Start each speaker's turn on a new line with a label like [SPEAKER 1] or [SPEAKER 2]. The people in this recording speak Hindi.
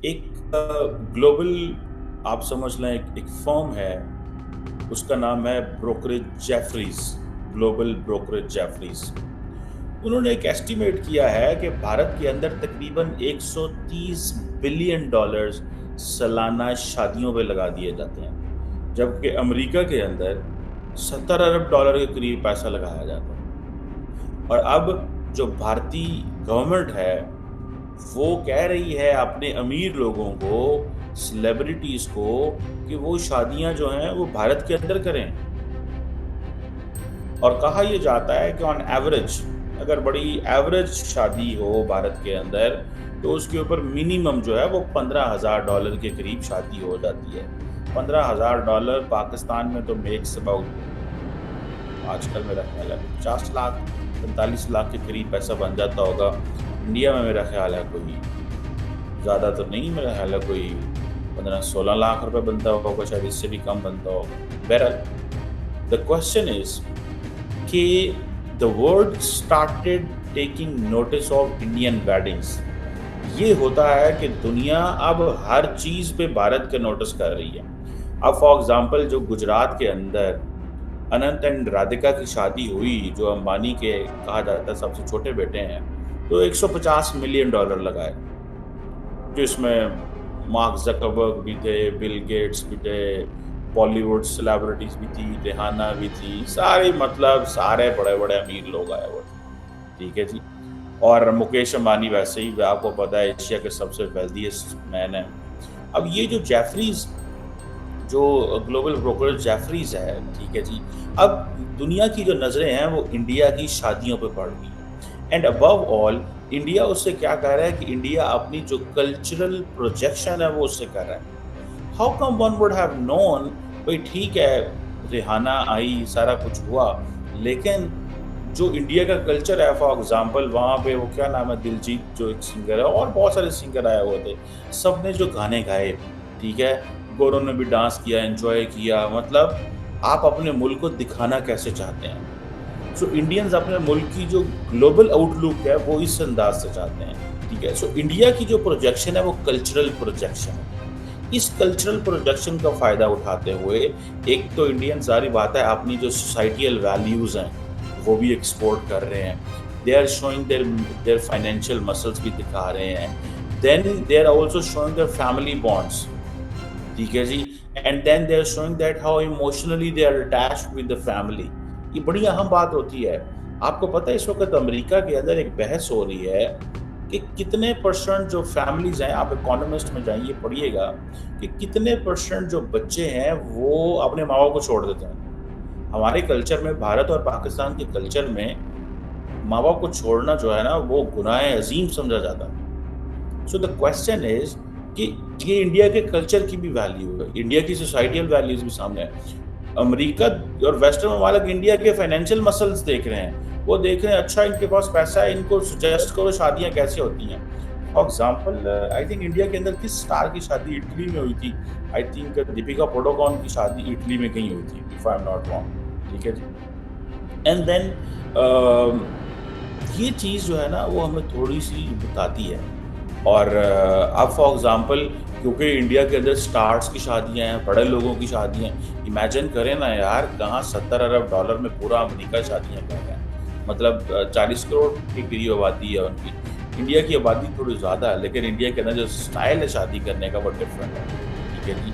[SPEAKER 1] एक ग्लोबल, आप समझ लें, एक फर्म है, उसका नाम है brokerage Jefferies, global brokerage Jefferies. उन्होंने एक एस्टिमेट किया है कि भारत के अंदर तकरीबन 130 बिलियन डॉलर्स सालाना शादियों पे लगा दिए जाते हैं, जबकि अमेरिका के अंदर 70 अरब डॉलर के करीब पैसा लगाया जाता है। और अब जो भारतीय गवर्नमेंट है वो कह रही है अपने अमीर लोगों को, सेलिब्रिटीज को, कि वो शादियां जो हैं वो भारत के अंदर करें। और कहा यह जाता है कि ऑन एवरेज, अगर बड़ी एवरेज शादी हो भारत के अंदर, तो उसके ऊपर मिनिमम जो है वो $15,000 के करीब शादी हो जाती है। $15,000 पाकिस्तान में तो मेक्स अबाउट, आजकल मेरा ख्याल है 50 लाख, 45 लाख के करीब पैसा बन जाता होगा। इंडिया में मेरा ख्याल है कोई ज़्यादा तो नहीं, मेरा ख्याल है कोई 15-16 लाख रुपए बनता होगा, शायद इससे भी कम बनता होगा। बहरहाल, द क्वेश्चन इज कि the world started taking notice of Indian weddings. ये होता है कि दुनिया अब हर चीज़ पे भारत का नोटिस कर रही है। अब फॉर एग्जांपल, जो गुजरात के अंदर अनंत एंड राधिका की शादी हुई, जो अंबानी के कहा जाता है सबसे छोटे बेटे हैं, तो $150 मिलियन लगाए, जिसमें मार्क जकरबर्ग भी थे, बिल गेट्स भी थे, बॉलीवुड सेलिब्रिटीज भी थी, रिहाना भी थी, सारे मतलब सारे बड़े बड़े अमीर लोग आए हुए थे। ठीक है जी। और मुकेश अंबानी वैसे ही आपको पता है एशिया के सबसे वेल्दीएस्ट मैन है। अब ये जो जेफरीज, जो ग्लोबल ब्रोकर जेफरीज है, ठीक है जी, अब दुनिया की जो नज़रें हैं वो इंडिया की शादियों पे पड़ रही हैं। एंड अबव ऑल, इंडिया उससे क्या कह रहा है कि इंडिया अपनी जो कल्चरल प्रोजेक्शन है वो उससे कर रहा है। How come one would have known, भाई ठीक है, रिहाना आई, सारा कुछ हुआ, लेकिन जो इंडिया का कल्चर है, फॉर एग्जांपल वहाँ पे वो क्या नाम है, दिलजीत जो एक सिंगर है, और बहुत सारे सिंगर आए हुए थे, सब ने जो गाने गाए, ठीक है, गोरों ने भी डांस किया, एंजॉय किया। मतलब आप अपने मुल्क को दिखाना कैसे चाहते हैं? सो इंडियंस अपने मुल्क की जो ग्लोबल आउटलुक है वो इस अंदाज से चाहते हैं। ठीक है, सो इंडिया की जो प्रोजेक्शन है वो कल्चरल प्रोजेक्शन है। इस कल्चरल प्रोजेक्शन का फ़ायदा उठाते हुए, एक तो इंडियन, जारी बात है, अपनी जो सोसाइटियल वैल्यूज़ हैं वो भी एक्सपोर्ट कर रहे हैं। They are showing their financial muscles भी दिखा रहे हैं। Then they are also showing their family bonds. ठीक है जी। And then they are showing that how emotionally they are attached with the family. ये बड़ी अहम बात होती है। आपको पता है इस वक्त अमेरिका के अंदर एक बहस हो रही है कि कितने परसेंट जो फैमिलीज हैं, आप इकोनॉमिस्ट में जाइए पढ़िएगा, कि कितने परसेंट जो बच्चे हैं वो अपने माँ बाप को छोड़ देते हैं। हमारे कल्चर में, भारत और पाकिस्तान के कल्चर में, माँ बाप को छोड़ना जो है ना वो गुनाह अजीम समझा जाता है। सो द क्वेश्चन इज कि ये इंडिया के कल्चर की भी वैल्यू है, इंडिया की सोसाइटियल वैल्यूज भी सामने है। अमेरिका और वेस्टर्न ममालिक इंडिया के फाइनेंशियल मसल्स देख रहे हैं, वो देख रहे हैं अच्छा इनके पास पैसा है, इनको सजेस्ट करो शादियां कैसे होती हैं। For example, I think India के अंदर किस स्टार की शादी इटली में हुई थी, आई थिंक दीपिका पादुकोण की शादी इटली में कहीं हुई थी, if I am not wrong. ठीक है जी। एंड देन ये चीज़ जो है ना वो हमें थोड़ी सी बताती है। और अब फॉर एग्जांपल, क्योंकि इंडिया के अंदर स्टार्स की शादियां हैं, बड़े लोगों की शादियां हैं, इमेजिन करें ना यार, कहाँ 70 अरब डॉलर में पूरा अमेरिका शादियां कर रहा है। मतलब 40 करोड़ की करीब आबादी है उनकी। इंडिया की आबादी थोड़ी ज़्यादा है, लेकिन इंडिया के अंदर जो स्टाइल है शादी करने का वो डिफरेंट है। ठीक है जी।